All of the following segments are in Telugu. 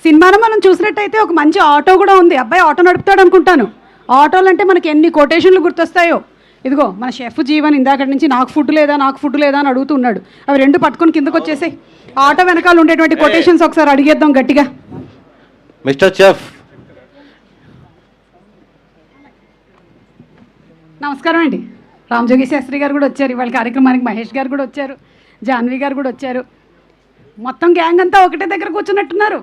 సినిమాలో మనం చూసినట్టయితే ఒక మంచి ఆటో కూడా ఉంది. అబ్బాయి ఆటో నడుపుతాడు అనుకుంటాను. ఆటోలు అంటే మనకి ఎన్ని కొటేషన్లు గుర్తొస్తాయో. ఇదిగో మన షెఫ్ జీవన్ ఇందాకటి నుంచి నాకు ఫుడ్ లేదా అని అడుగుతున్నాడు. అవి రెండు పట్టుకొని కిందకు వచ్చేసాయి. ఆటో వెనకాల ఉండేటువంటి కొటేషన్స్ ఒకసారి అడిగేద్దాం గట్టిగా. Mister chef. నమస్కారం అండి. రామజోగి శాస్త్రి గారు కూడా వచ్చారు ఇవాళ కార్యక్రమానికి. మహేష్ గారు కూడా వచ్చారు, జాన్వి గారు కూడా వచ్చారు. మొత్తం గ్యాంగ్ అంతా ఒకటే దగ్గర కూర్చున్నట్టున్నారు.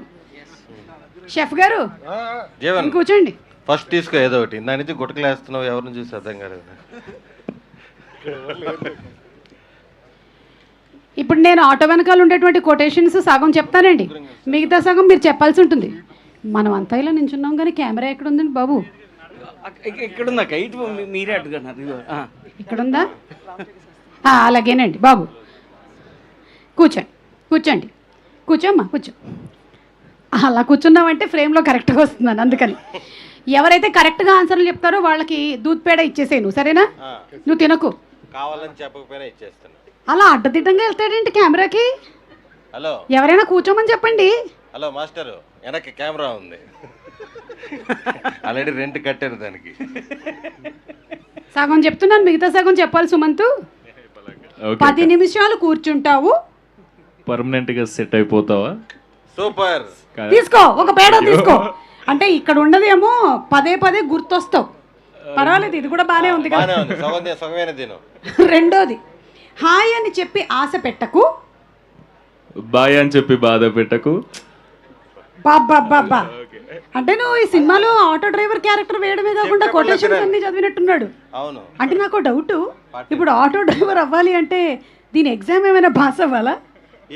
షెఫ్ గారు కూర్చోండి. ఫస్ట్ తీసుకో ఏదో ఒకటి. దాని నుంచి గుట్టకలు వేస్తున్నావు, ఎవరిని చూసి అర్థం కాలేదు. ఇప్పుడు నేను ఆటో వెనకాల ఉండేటువంటి కొటేషన్స్ సగం చెప్తానండి, మిగతా సగం మీరు చెప్పాల్సి ఉంటుంది. మనం అంతా ఇలా నించున్నాం కానీ కెమెరా ఎక్కడ ఉందండి బాబు? ఇక్కడుందా? మీరే అడుగుతున్నారు. ఇక్కడుందా? అలాగేనండి బాబు. కూర్చోండి. కూర్చోమ్మా, కూర్చో. అలా కూర్చున్నామంటే ఫ్రేమ్లో కరెక్ట్గా వస్తున్నాను. అందుకని ఎవరైతే కరెక్ట్గా ఆన్సర్లు చెప్తారో వాళ్ళకి దూద్ పేడ ఇచ్చేసేయి నువ్వు, సరేనా? నువ్వు తినకు, కావాలని చెప్పకపోయినా ఇచ్చేస్తాను. అలా అడ్డదిడ్డంగా వెళ్తాడేంటి కెమెరాకి? హలో, ఎవరైనా కూర్చోమని చెప్పండి. హలో మాస్టర్, వెనక్కి కెమెరా ఉంది. ఆల్రెడీ రెంట్ కట్టారు దానికి. సగం చెప్తున్నాను, మిగతా సగం చెప్పాలి సుమంతు. 10 నిమిషాలు కూర్చుంటావు, పర్మనెంట్ గా సెట్ అయిపోతావా? సూపర్. తీసుకో ఒక పేడ తీసుకో. అంటే ఇక్కడ ఉండదేమో పదే గుర్తొస్తావు. పర్వాలేదు, ఇది కూడా బానే ఉంది కదా. సగమైన తిను. రెండోది, హాయ్ అని చెప్పి ఆశ పెట్టకు, బాయ్ అని చెప్పి బాధ పెట్టకు. బాబ్బా. అంటే నువ్వు ఈ సినిమాలో ఆటో డ్రైవర్ క్యారెక్టర్ వేయడమే కాకుండా కొటేషన్స్ అన్ని చదివినట్టున్నాడు. అవును. అంటే నాకు డౌట్, ఇప్పుడు ఆటో డ్రైవర్ అవ్వాలి అంటే దీని ఎగ్జామ్ ఏమైనా పాస్ అవ్వాలా?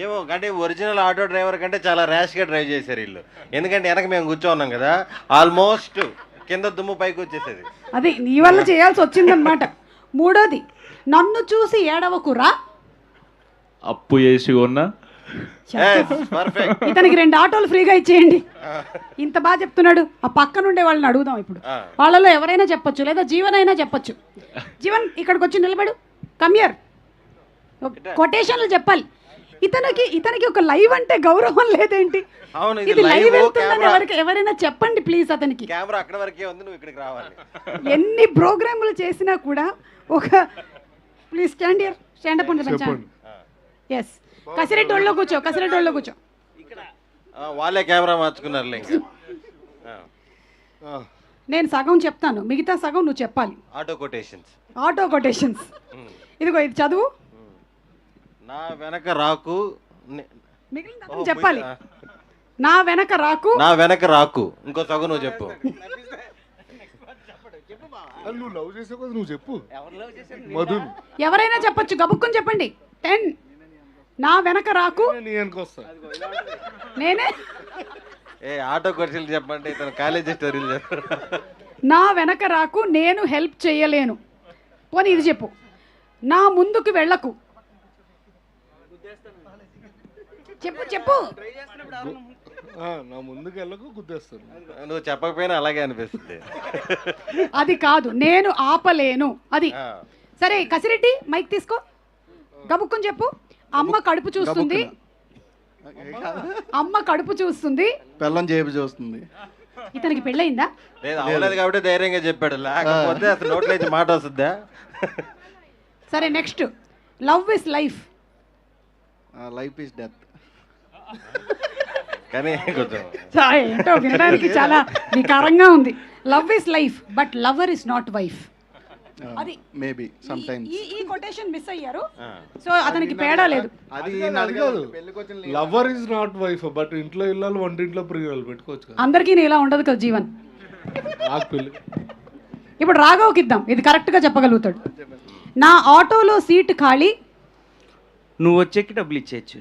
ఏమో, అంటే ఒరిజినల్ ఆటో డ్రైవర్ కంటే చాలా ర్యాష్గా డ్రైవ్ చేశారు వీళ్ళు. ఎందుకంటే వెనక మేము కూర్చోన్నాం కదా, ఆల్మోస్ట్ కింద దుమ్ము పైకి వచ్చేసేది. అది నీ వల్ల చేయాల్సి వచ్చిందనమాట. మూడోది, నన్ను చూసి ఏడవకురా, అప్పు చేసి ఉన్నా. ఇతనికి 2 ఆటోలు ఫ్రీగా ఇచ్చేయండి. ఇంత బాగా చెప్తున్నాడు. ఆ పక్కన ఉండే వాళ్ళని అడుగుదాం ఇప్పుడు. వాళ్ళలో ఎవరైనా చెప్పొచ్చు, లేదా జీవన్ అయినా చెప్పొచ్చు. జీవన్ ఇక్కడికి వచ్చి నిలబడు, కమ్యర్. కొటేషన్లు చెప్పాలి. ఇతనికి ఒక లైవ్ అంటే గౌరవం లేదేంటి? ఇది లైవ్ వెళ్తుందని ఎవరైనా చెప్పండి ప్లీజ్. అతనికి కెమెరా అక్కడ వరకే ఉంది, నువ్వు ఇక్కడికి రావాలి. ఎన్ని ప్రోగ్రాములు చేసినా కూడా ఒక ప్లీజ్ స్టాండ్ అప్ ఉంటుంది. ఎస్, కసిరెడ్డి ఒళ్ళో కూర్చో. వాళ్ళే కెమెరా మార్చుకున్నారు. నేను సగం చెప్తాను, మిగతా సగం నువ్వు చెప్పాలి. Auto quotations. ఇదిగో ఇది చదువు. నా వెనక రాకు, మిగిలిన చెప్పాలి. నా వెనక రాకు. ఇంకో సగం నువ్వు చెప్పు. నువ్వు లవ్ చేసే కదా, నువ్వు చెప్పు. ఎవరైనా చెప్పొచ్చు, గబుక్కుని చెప్పండి. 10. నా వెనక రాకు. నేనే ఆటో కొటేషన్లు చెప్పండి. ఇతను కాలేజీ స్టోరీలు చెప్పారు. నా వెనక రాకు, నేను హెల్ప్ చేయలేను. పోనీ ఇది చెప్పు. నా ముందుకు వెళ్ళకు. చెప్పు. నా ముందుకు వెళ్ళకు, గుద్దేస్తాను. నువ్వు చెప్పకపోయినా అలాగే అనిపిస్తుంది. అది కాదు, నేను ఆపలేను. అది సరే. కసిరెడ్డి మైక్ తీసుకో, గబుక్కుని చెప్పు. అమ్మ కడుపు చూస్తుంది, పెళ్ళం జేబు చూస్తుంది. ఇతనికి పెళ్ళయిందా? లేదు, అవ్వలేదు కాబట్టి ధైర్యంగా చెప్పాడు. లేకపోతే అసలు నోట్లో నుంచి మాట వస్తుందా? సరే next, love is life. Life is death. కానీ ఏంటో వినడానికి చాలా వికారంగా ఉంది. Love is life but lover is not wife. అది మేబీ సమ్ టైమ్స్ ఈ కొటేషన్ మిస్ అయ్యారు. సో అతనికి పేడా లేదు. అది lover is not wife but ఇంట్లో ఇల్లాలు వంటింట్లో ప్రియులు పెట్టుకోవచ్చు కదా. అందరికీ ఇలా ఉండదు కదా జీవన్. నాకు పెళ్ళి. ఇప్పుడు రాఘవ్కి ఇద్దాం, ఇది కరెక్ట్గా చెప్పగలుగుతాడు. నా ఆటోలో సీట్ ఖాళీ, నువ్వు వచ్చేకి డబ్బులు ఇచ్చేయచ్చు.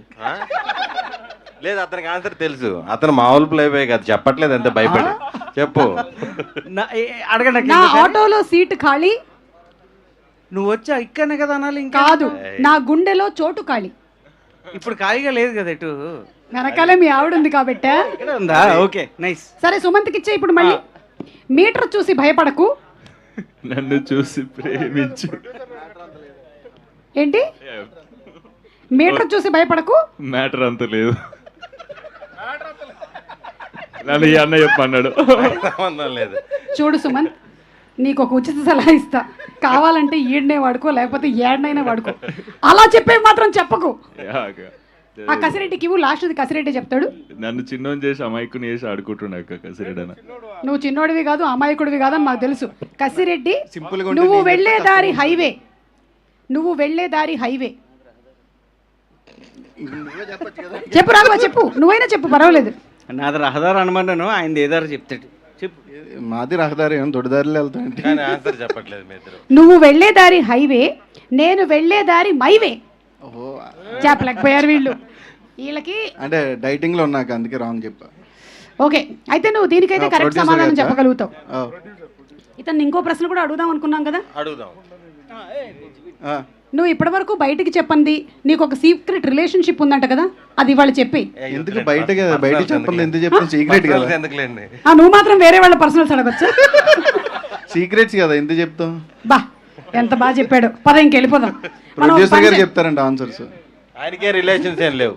లేదు, అతనికి ఆన్సర్ తెలుసు. అతను మామూలు ప్లేబాయ్ కాదు, చెప్పట్లేదు, అంతే భయపడి. చెప్పు. అడగండి. నా ఆటోలో సీట్ ఖాళీ, నువ్వు వచ్చా ఇక్కడనే కదా అనాలి. ఇంకా కాదు, నా గుండెలో చోటు ఖాళీ. ఇప్పుడు ఖాళీగా లేదు కదా, ఇటు వెనకాలే మీ ఆవిడ ఉంది కాబట్టి ఉందా? Okay, nice. సరే సుమంత్కి ఇచ్చే. ఇప్పుడు మళ్ళీ, మీటర్ చూసి భయపడకు, నన్ను చూసి ప్రేమించు. ఏంటి? మీటర్ చూసి భయపడకు. మ్యాటర్ అంత లేదు. నన్ను ఈ అన్న చెప్పన్నాడు. సంబంధం లేదు. చూడు సుమన్, నీకు ఒక ఉచిత సలహా ఇస్తా, కావాలంటే ఈడనే వాడుకో, లేకపోతే ఏడనైనా వాడుకో, అలా చెప్పే మాత్రం చెప్పకు. ఆ కసిరెడ్డికి ఇవ్వు, లాస్ట్ కసిరెడ్డి చెప్తాడు. నన్ను చిన్నోని చేసి అమాయకుని చేసి ఆడుకుంటున్నాక కసిరెడన. నువ్వు చిన్నోడివి కాదు, అమాయకుడివి కాదని మాకు తెలుసు. కసిరెడ్డి, సింపుల్గా ఉంటే నువ్వు నేను వెళ్ళే చెప్తే దారి హైవే, నువ్వు వెళ్ళే దారి హైవే. చెప్పు రాఘవ, చెప్పు, నువ్వైనా చెప్పు, పర్వాలేదు. నాది రహదారి అనమన్నాను, ఆయన ఏదారు చెప్తాడు. చెప్పు. మాది రహదారి ఏం దొడ్డిదారిలో వెళ్తాంటి. కానీ ఆన్సర్ చెప్పట్లేదు మీ ఇద్దరు. నువ్వు వెళ్ళే దారి హైవే, నేను వెళ్ళే దారి మైవే. ఓహో, చెప్పలేకపోయారు వీళ్ళు. వీళ్ళకి అంటే డైటింగ్ లో ఉన్నాక అందుకే రాంగ్ చెప్పా. ఓకే, అయితే నువ్వు దీనికైతే కరెక్ట్ producer సమాధానం గారికా? చెప్పగలుగుతావు. ఆ, ఇతను ఇంకో ప్రశ్న కూడా అడుగుదాం అనుకున్నాం కదా. అడుగుదాం. ఆ, నువ్వు ఇప్పటివరకు బయటికి చెప్పండి, నీకు ఒక సీక్రెట్ రిలేషన్షిప్ ఉందంట కదా, అది ఇవాళ చెప్పి. ఎందుకు బయట కదా, బయట చెప్పండి, ఎందుకు చెప్తాను, సీక్రెట్ కదా. ఎందుకులేండి. నువ్వు మాత్రం వేరే వాళ్ళ పర్సనల్స్ అడగొచ్చా? సీక్రెట్స్ కదా, ఎందుకు చెప్తాం. బా, ఎంత బాగా చెప్పాడు. పద ఇంకెళ్ళిపోదాం. మనం ఒక ప్రొడ్యూసర్ పని గారు చే- చెప్తారంట ఆన్సర్స్. ఆయనకే రిలేషన్స్ ఏం లేవు.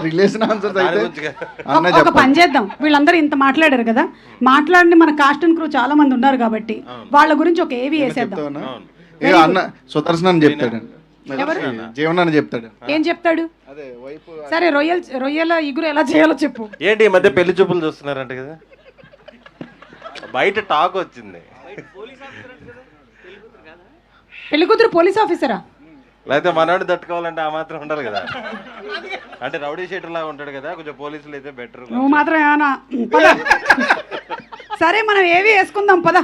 రిలేషన్ ఆన్సర్స్ దాని అయితే గురించి కాదు. అన్న ఒక పని చేద్దాం, వీళ్ళందరూ ఇంత మాట్లాడారు కదా, మాట్లాడిన మన కాస్ట్ అండ్ క్రూ చాలా మంది ఉన్నారు కాబట్టి వాళ్ళ గురించి ఒక ఏవి వేసేద్దాం. చెప్తావా? ఏ అన్న సుదర్శన్ అని చెప్తాడు, ఎవరు? జీవన్ అని చెప్తాడు. ఏం చెప్తాడు? అదే వైపు సరే, రొయ్యల ఇగురు ఎలా చేయాలో చెప్పు. ఏంటి ఈ మధ్య పెళ్లి చూపులు చూస్తున్నారంట కదా, బయట టాక్ వచ్చింది. పెళ్లి కూతురు పోలీస్ ఆఫీసరా? లేకపోతే మనోడు తట్టుకోవాలంటే ఆ మాత్రం ఉండాలి కదా. అంటే రౌడీ షీటర్ లాగా ఉంటాడు కదా, కొంచెం పోలీసులు అయితే బెటర్. నువ్వు మాత్రం ఏమన్నా పద. సరే, మనం ఏవి వేసుకుందాం, పద.